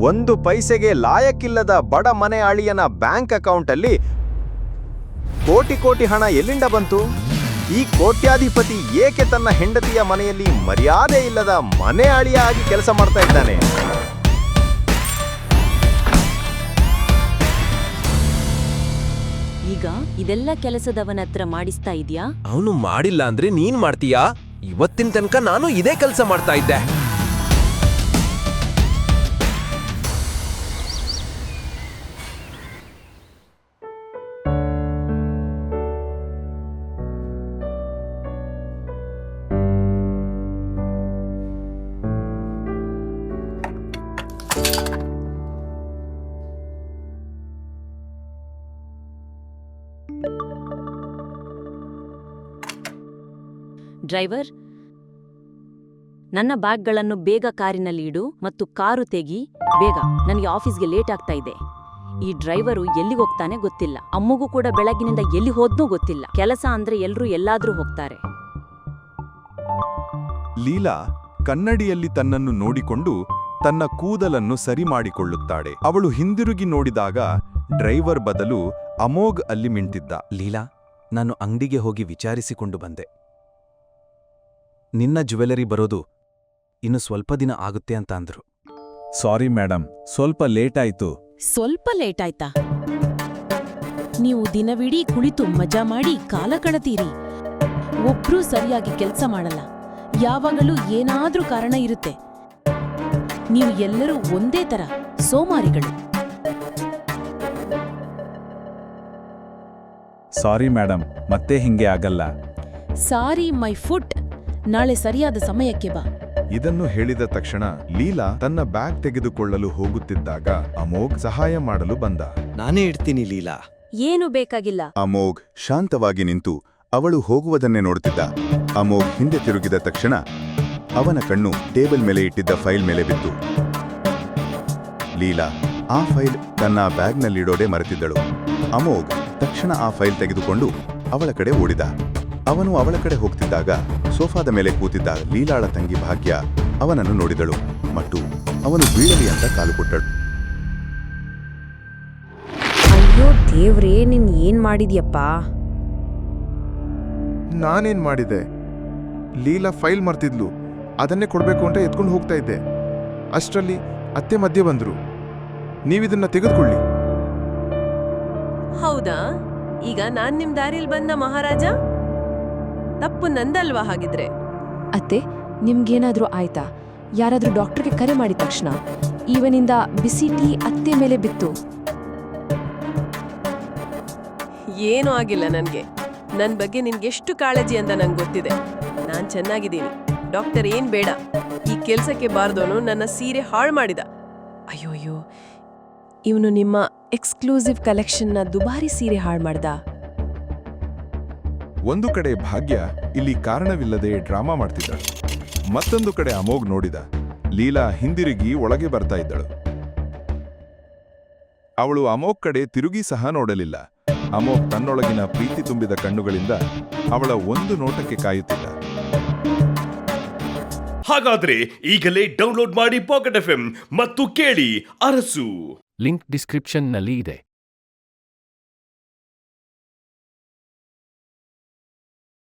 1 ಪೈಸೆಗೆ ಲಾಯಕ್ಕಿಲ್ಲದ ಬಡ ಮನೆ ಅಳಿಯನ ಬ್ಯಾಂಕ್ ಅಕೌಂಟಲ್ಲಿ ಕೋಟಿ ಕೋಟಿ ಹಣ ಎಲ್ಲಿಂದ ಬಂತು? ಈ ಕೋಟ್ಯಾಧಿಪತಿ ಏಕೆ ತನ್ನ ಹೆಂಡತಿಯ ಮನೆಯಲ್ಲಿ ಮರ್ಯಾದೆ ಇಲ್ಲದ ಮನೆ ಅಳಿಯ ಆಗಿ ಕೆಲಸ ಮಾಡ್ತಾ ಇದ್ದಾನೆ? ಈಗ ಇದೆಲ್ಲ ಕೆಲಸದವನ ಹತ್ರ ಮಾಡಿಸ್ತಾ ಇದ್ಯಾ? ಅವನು ಮಾಡಿಲ್ಲ ಅಂದ್ರೆ ನೀನ್ ಮಾಡ್ತೀಯಾ? ಇವತ್ತಿನ ತನಕ ನಾನು ಇದೇ ಕೆಲಸ ಮಾಡ್ತಾ ಇದ್ದೆ. ಡ್ರೈವರ್, ನನ್ನ ಬ್ಯಾಗ್ಗಳನ್ನು ಬೇಗ ಕಾರಿನಲ್ಲಿ ಇಡು ಮತ್ತು ಕಾರು ತೆಗಿ ಬೇಗ. ನನಗೆ ಆಫೀಸ್ಗೆ ಲೇಟ್ ಆಗ್ತಾ ಇದೆ. ಈ ಡ್ರೈವರು ಎಲ್ಲಿಗೆ ಹೋಗ್ತಾನೆ ಗೊತ್ತಿಲ್ಲ. ಅಮ್ಮಗೂ ಕೂಡ ಬೆಳಗ್ಗಿನಿಂದ ಎಲ್ಲಿ ಹೋದ್ನೂ ಗೊತ್ತಿಲ್ಲ. ಕೆಲಸ ಅಂದ್ರೆ ಎಲ್ರೂ ಎಲ್ಲಾದ್ರೂ ಹೋಗ್ತಾರೆ. ಲೀಲಾ ಕನ್ನಡಿಯಲ್ಲಿ ತನ್ನನ್ನು ನೋಡಿಕೊಂಡು ತನ್ನ ಕೂದಲನ್ನು ಸರಿ ಮಾಡಿಕೊಳ್ಳುತ್ತಾಳೆ. ಅವಳು ಹಿಂದಿರುಗಿ ನೋಡಿದಾಗ ಡ್ರೈವರ್ ಬದಲು ಅಮೋಘ್ ಅಲ್ಲಿ ಮಿಂಟಿದ್ದ. ಲೀಲಾ, ನಾನು ಅಂಗಡಿಗೆ ಹೋಗಿ ವಿಚಾರಿಸಿಕೊಂಡು ಬಂದೆ. ನಿನ್ನ ಜ್ಯುವೆಲರಿ ಬರೋದು ಇನ್ನು ಸ್ವಲ್ಪ ದಿನ ಆಗುತ್ತೆ ಅಂತ ಅಂದ್ರು. ಸಾರಿ ಮೇಡಮ್, ಸ್ವಲ್ಪ ಲೇಟ್ ಆಯ್ತು. ಸ್ವಲ್ಪ ಲೇಟ್ ಆಯ್ತಾ? ನೀವು ದಿನವಿಡೀ ಕುಳಿತು ಮಜಾ ಮಾಡಿ ಕಾಲ ಕಳತೀರಿ. ಒಬ್ರೂ ಸರಿಯಾಗಿ ಕೆಲ್ಸ ಮಾಡಲ್ಲ. ಯಾವಾಗಲೂ ಏನಾದ್ರೂ ಕಾರಣ ಇರುತ್ತೆ. ನೀವು ಎಲ್ಲರೂ ಒಂದೇ ತರ ಸೋಮಾರಿಗಳು. ಸಾರಿ ಮೇಡಮ್, ಮತ್ತೆ ಹಿಂಗೆ ಆಗಲ್ಲ. ಸಾರಿ ಮೈ ಫುಟ್. ನಾಳೆ ಸರಿಯಾದ ಸಮಯಕ್ಕೆ ಬಾ. ಇದನ್ನು ಹೇಳಿದ ತಕ್ಷಣ ಲೀಲಾ ತನ್ನ ಬ್ಯಾಗ್ ತೆಗೆದುಕೊಳ್ಳಲು ಹೋಗುತ್ತಿದ್ದಾಗ ಅಮೋಘ್ ಸಹಾಯ ಮಾಡಲು ಬಂದ. ನಾನೇ ಇಡ್ತೀನಿ ಲೀಲಾ. ಏನು ಬೇಕಾಗಿಲ್ಲ. ಅಮೋಘ್ ಶಾಂತವಾಗಿ ನಿಂತು ಅವಳು ಹೋಗುವುದನ್ನೇ ನೋಡುತ್ತಿದ್ದ. ಅಮೋಘ್ ಹಿಂದೆ ತಿರುಗಿದ ತಕ್ಷಣ ಅವನ ಕಣ್ಣು ಟೇಬಲ್ ಮೇಲೆ ಇಟ್ಟಿದ್ದ ಫೈಲ್ ಮೇಲೆ ಬಿತ್ತು. ಲೀಲಾ ಆ ಫೈಲ್ ತನ್ನ ಬ್ಯಾಗ್ನಲ್ಲಿಡೋಡೆ ಮರೆತಿದ್ದಳು. ಅಮೋಘ್ ತಕ್ಷಣ ಆ ಫೈಲ್ ತೆಗೆದುಕೊಂಡು ಅವಳ ಕಡೆ ಓಡಿದ. ಅವನು ಅವಳ ಕಡೆ ಹೋಗ್ತಿದ್ದಾಗ ಸೋಫಾದ ಮೇಲೆ ಕೂತಿದ್ದ ಲೀಲಾಳ ತಂಗಿ ಭಾಗ್ಯ ಅವನನ್ನು ನೋಡಿದಳು ಮತ್ತು ಅವನು ಬೀಳಲಿ ಅಂತ ಕಾಲು ಕೊಟ್ಟಳು. ಅಯ್ಯೋ ದೇವ್ರೇ, ನೀನ್ ಏನ್ ಮಾಡಿದ್ಯಪ್ಪ? ನಾನೇನ್ ಮಾಡಿದೆ? ಲೀಲಾ ಫೈಲ್ ಮರ್ತಿದ್ಲು. ಅದನ್ನೇ ಕೊಡ್ಬೇಕು ಅಂತ ಎತ್ಕೊಂಡು ಹೋಗ್ತಾ ಇದ್ದೆ. ಅಷ್ಟರಲ್ಲಿ ಅತ್ತೆ ಮಧ್ಯೆ ಬಂದ್ರು. ನೀವಿದನ್ನ ತೆಗೆದುಕೊಳ್ಳಿ. ಹೌದಾ? ಈಗ ನಾನ್ ನಿಮ್ ದಾರಿಯಲ್ಲಿ ಬಂದ ಮಹಾರಾಜ? ತಪ್ಪು ನಂದಲ್ವಾ ಹಾಗಿದ್ರೆ? ಅತ್ತೆ, ನಿಮ್ಗೇನಾದ್ರೂ ಆಯ್ತಾ? ಯಾರಾದ್ರೂ ಡಾಕ್ಟರ್ಗೆ ಕರೆ ಮಾಡಿದ ತಕ್ಷಣ ಇವನಿಂದ ಬಿಸಿ ಟೀ ಅತ್ತೆ ಮೇಲೆ ಬಿತ್ತು. ಏನೂ ಆಗಿಲ್ಲ ನನ್ಗೆ. ನನ್ ಬಗ್ಗೆ ನಿನ್ಗೆಷ್ಟು ಕಾಳಜಿ ಅಂತ ನಂಗೆ ಗೊತ್ತಿದೆ. ನಾನ್ ಚೆನ್ನಾಗಿದ್ದೀನಿ. ಡಾಕ್ಟರ್ ಏನ್ ಬೇಡ. ಈ ಕೆಲ್ಸಕ್ಕೆ ಬಾರ್ದೋನು ನನ್ನ ಸೀರೆ ಹಾಳು ಮಾಡಿದ. ಅಯ್ಯೋಯ್ಯೋ, ಇವನು ನಿಮ್ಮ ಎಕ್ಸ್ಕ್ಲೂಸಿವ್ ಕಲೆಕ್ಷನ್ನ ದುಬಾರಿ ಸೀರೆ ಹಾಳು ಮಾಡ್ದ. ಒಂದು ಕಡೆ ಭಾಗ್ಯ ಇಲ್ಲಿ ಕಾರಣವಿಲ್ಲದೆ ಡ್ರಾಮಾ ಮಾಡ್ತಿದ್ದಳು. ಮತ್ತೊಂದು ಕಡೆ ಅಮೋಘ್ ನೋಡಿದ. ಲೀಲಾ ಹಿಂದಿರುಗಿ ಒಳಗೆ ಬರ್ತಾ ಇದ್ದಳು. ಅವಳು ಅಮೋಘ್ ಕಡೆ ತಿರುಗಿ ಸಹ ನೋಡಲಿಲ್ಲ. ಅಮೋಘ್ ತನ್ನೊಳಗಿನ ಪ್ರೀತಿ ತುಂಬಿದ ಕಣ್ಣುಗಳಿಂದ ಅವಳ ಒಂದು ನೋಟಕ್ಕೆ ಕಾಯುತ್ತಿದ್ದ. ಹಾಗಾದ್ರೆ ಈಗಲೇ ಡೌನ್ಲೋಡ್ ಮಾಡಿ ಪಾಕೆಟ್ ಎಫ್ಎಂ ಮತ್ತು ಕೇಳಿ ಅರಸು. ಲಿಂಕ್ ಡಿಸ್ಕ್ರಿಪ್ಷನ್ನಲ್ಲಿ ಇದೆ.